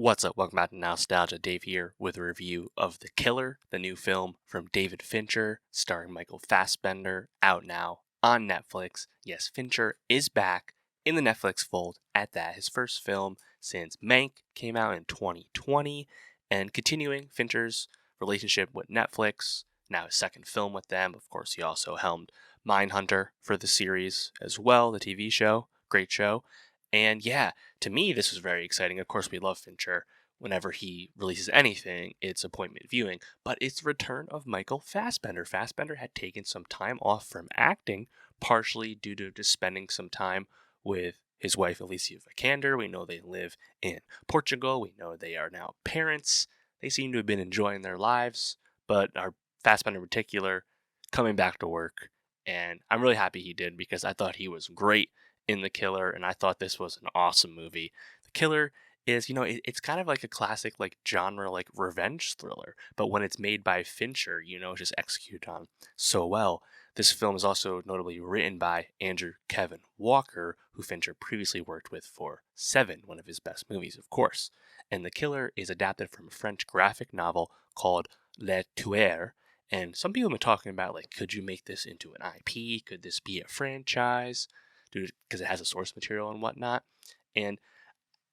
What's up? Welcome back to Nowstalgia. Dave here with a review of The Killer, the new film from David Fincher, starring Michael Fassbender, out now on Netflix. Yes, Fincher is back in the Netflix fold at that. His first film since Mank came out in 2020, and continuing Fincher's relationship with Netflix, now his second film with them. Of course, he also helmed Mindhunter for the series as well, the TV show. Great show. And yeah, to me, this was very exciting. Of course, we love Fincher. Whenever he releases anything, it's appointment viewing. But it's the return of Michael Fassbender. Fassbender had taken some time off from acting, partially due to just spending some time with his wife, Alicia Vikander. We know they live in Portugal. We know they are now parents. They seem to have been enjoying their lives, but our Fassbender in particular, coming back to work. And I'm really happy he did because I thought he was great in The Killer, and I thought this was an awesome movie. The Killer is, it's kind of like a classic, like, genre, like, revenge thriller, but when it's made by Fincher, it's just executed on so well. This film is also notably written by Andrew Kevin Walker, who Fincher previously worked with for Seven, one of his best movies, of course. And The Killer is adapted from a French graphic novel called Le Tueur, and some people have been talking about, like, could you make this into an IP? Could this be a franchise? Because it has a source material and whatnot. And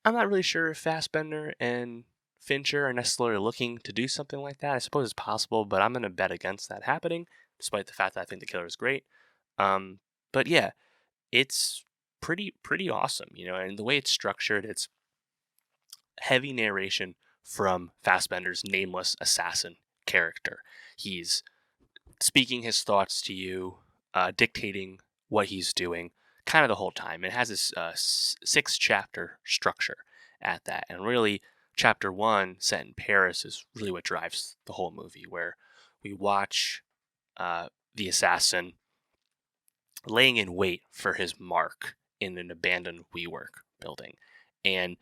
I'm not really sure if Fassbender and Fincher are necessarily looking to do something like that. I suppose it's possible, but I'm going to bet against that happening, despite the fact that I think The Killer is great. But yeah, it's pretty awesome, and the way it's structured, it's heavy narration from Fassbender's nameless assassin character. He's speaking his thoughts to you, dictating what he's doing, kind of the whole time. It has this 6-chapter structure at that, and really, chapter 1, set in Paris, is really what drives the whole movie, where we watch the assassin laying in wait for his mark in an abandoned WeWork building, and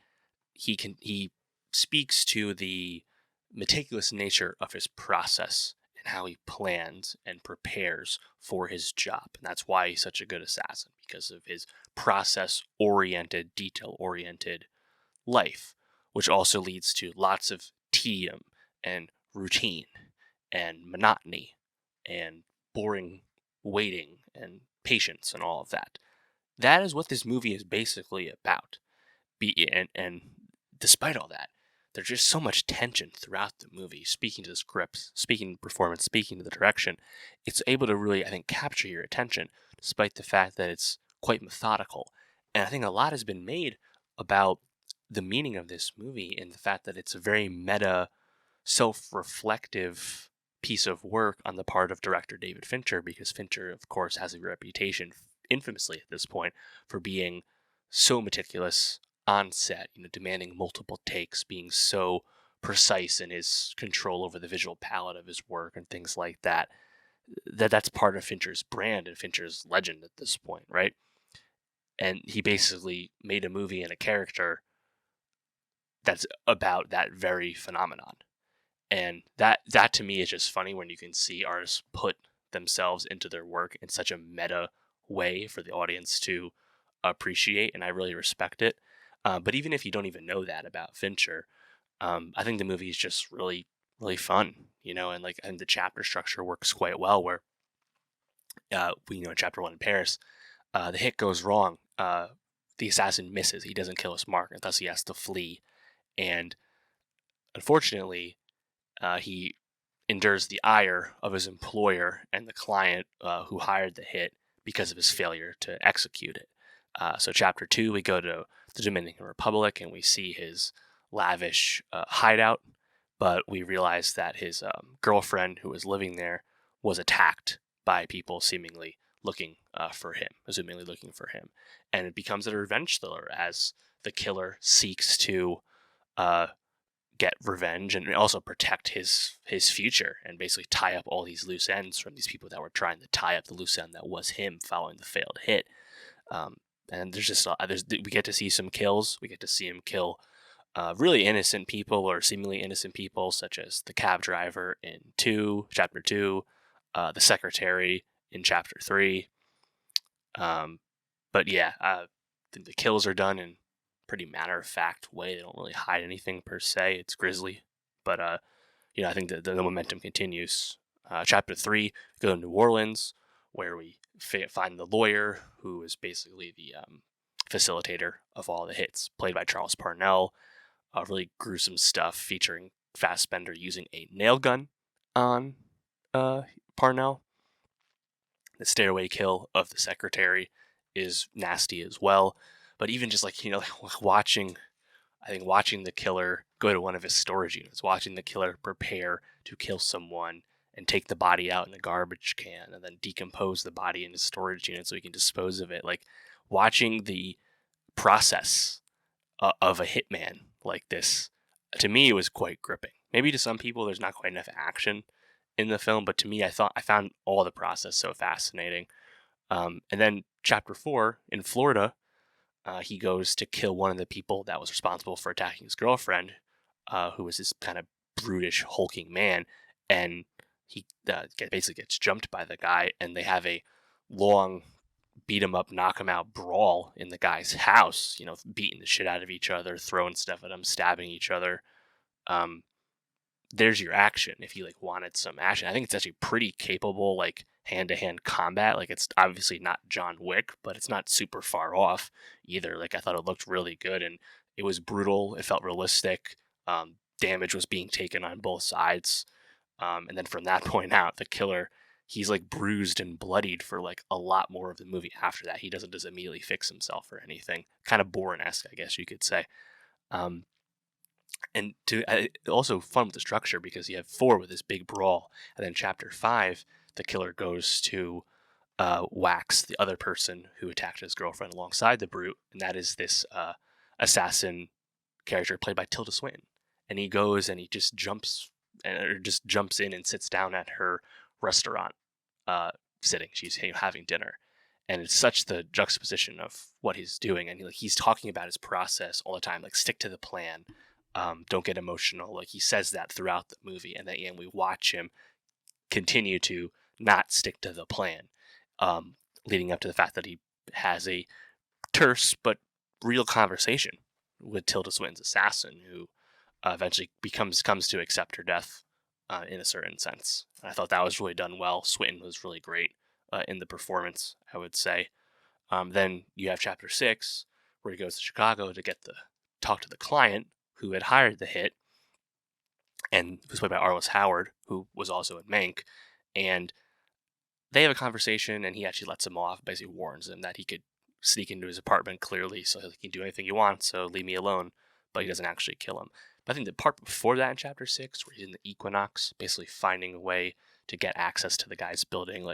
he speaks to the meticulous nature of his process and how he plans and prepares for his job. And that's why he's such a good assassin, because of his process-oriented, detail-oriented life, which also leads to lots of tedium and routine and monotony and boring waiting and patience and all of that. That is what this movie is basically about. And despite all that, there's just so much tension throughout the movie, speaking to the scripts, speaking to performance, speaking to the direction. It's able to really, I think, capture your attention, despite the fact that it's quite methodical. And I think a lot has been made about the meaning of this movie and the fact that it's a very meta, self-reflective piece of work on the part of director David Fincher, because Fincher, of course, has a reputation, infamously at this point, for being so meticulous on set, demanding multiple takes, being so precise in his control over the visual palette of his work and things like that. That's part of Fincher's brand and Fincher's legend at this point, right? And he basically made a movie and a character that's about that very phenomenon. And that to me is just funny when you can see artists put themselves into their work in such a meta way for the audience to appreciate, and I really respect it. But even if you don't even know that about Fincher, I think the movie is just really, really fun, and the chapter structure works quite well. Where in chapter 1 in Paris, the hit goes wrong. The assassin misses; he doesn't kill his mark, and thus he has to flee. And unfortunately, he endures the ire of his employer and the client who hired the hit because of his failure to execute it. So chapter 2, we go to the Dominican Republic and we see his lavish hideout, but we realize that his girlfriend who was living there was attacked by people seemingly looking for him, assumingly looking for him. And it becomes a revenge thriller as the killer seeks to get revenge and also protect his future and basically tie up all these loose ends from these people that were trying to tie up the loose end that was him following the failed hit. And there's just we get to see some kills. We get to see him kill really innocent people or seemingly innocent people, such as the cab driver in chapter 2, the secretary in chapter 3. But yeah, the kills are done in pretty matter-of-fact way. They don't really hide anything per se. It's grisly. But, I think the momentum continues. Chapter 3, we go to New Orleans, where we find the lawyer, who is basically the facilitator of all the hits, played by Charles Parnell. Really gruesome stuff featuring Fassbender using a nail gun on Parnell. The stairway kill of the secretary is nasty as well. But even just watching the killer go to one of his storage units, watching the killer prepare to kill someone and take the body out in a garbage can and then decompose the body in his storage unit so he can dispose of it. Like, watching the process of a hitman like this, to me, it was quite gripping. Maybe to some people there's not quite enough action in the film, but to me, I found all the process so fascinating. And then chapter 4, in Florida, he goes to kill one of the people that was responsible for attacking his girlfriend, who was this kind of brutish, hulking man, and he basically gets jumped by the guy, and they have a long beat him up, knock him out brawl in the guy's house, beating the shit out of each other, throwing stuff at him, stabbing each other. There's your action if you wanted some action. I think it's actually pretty capable, hand-to-hand combat. It's obviously not John Wick, but it's not super far off either. I thought it looked really good, and it was brutal. It felt realistic. Damage was being taken on both sides. And then from that point out, the killer, he's bruised and bloodied for a lot more of the movie after that. He doesn't just immediately fix himself or anything. Kind of Bourne-esque, I guess you could say. And also fun with the structure, because you have 4 with this big brawl, and then chapter 5, the killer goes to wax the other person who attacked his girlfriend alongside the brute, and that is this assassin character played by Tilda Swinton. And he goes and he just jumps in and sits down at her restaurant, sitting. She's having dinner. And it's such the juxtaposition of what he's doing. And he's talking about his process all the time, stick to the plan. Don't get emotional. He says that throughout the movie. And then we watch him continue to not stick to the plan, leading up to the fact that he has a terse but real conversation with Tilda Swinton's assassin, who eventually comes to accept her death in a certain sense. And I thought that was really done well. Swinton was really great in the performance, I would say. Then you have chapter 6, where he goes to Chicago to talk to the client who had hired the hit, and was played by Arliss Howard, who was also in Mank. And they have a conversation, and he actually lets him off, basically warns him that he could sneak into his apartment clearly, so he can do anything you want, so leave me alone. But he doesn't actually kill him. But I think the part before that in chapter 6, where he's in the Equinox, basically finding a way to get access to the guy's building,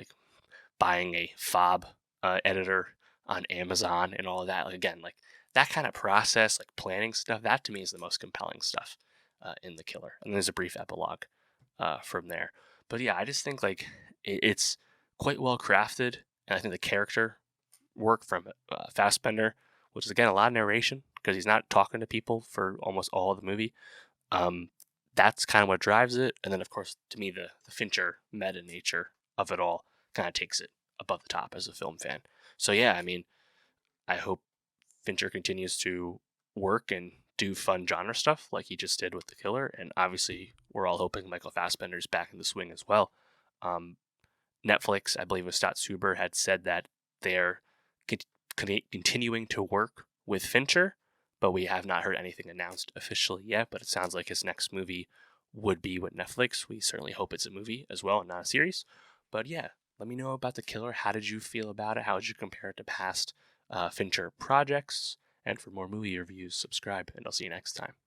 buying a fob editor on Amazon and all of that. That kind of process, planning stuff, that to me is the most compelling stuff in The Killer. And there's a brief epilogue from there. But yeah, I just think it's quite well crafted, and I think the character work from Fassbender, which is again a lot of narration because he's not talking to people for almost all of the movie. That's kind of what drives it, and then of course to me the Fincher meta nature of it all kind of takes it above the top as a film fan. So yeah, I hope Fincher continues to work and do fun genre stuff like he just did with The Killer, and obviously we're all hoping Michael Fassbender's back in the swing as well. Netflix, I believe it was Scott Suber, had said that they're continuing to work with Fincher, but we have not heard anything announced officially yet. But it sounds like his next movie would be with Netflix. We certainly hope it's a movie as well and not a series. But yeah, let me know about The Killer. How did you feel about it? How did you compare it to past Fincher projects? And for more movie reviews, subscribe, and I'll see you next time.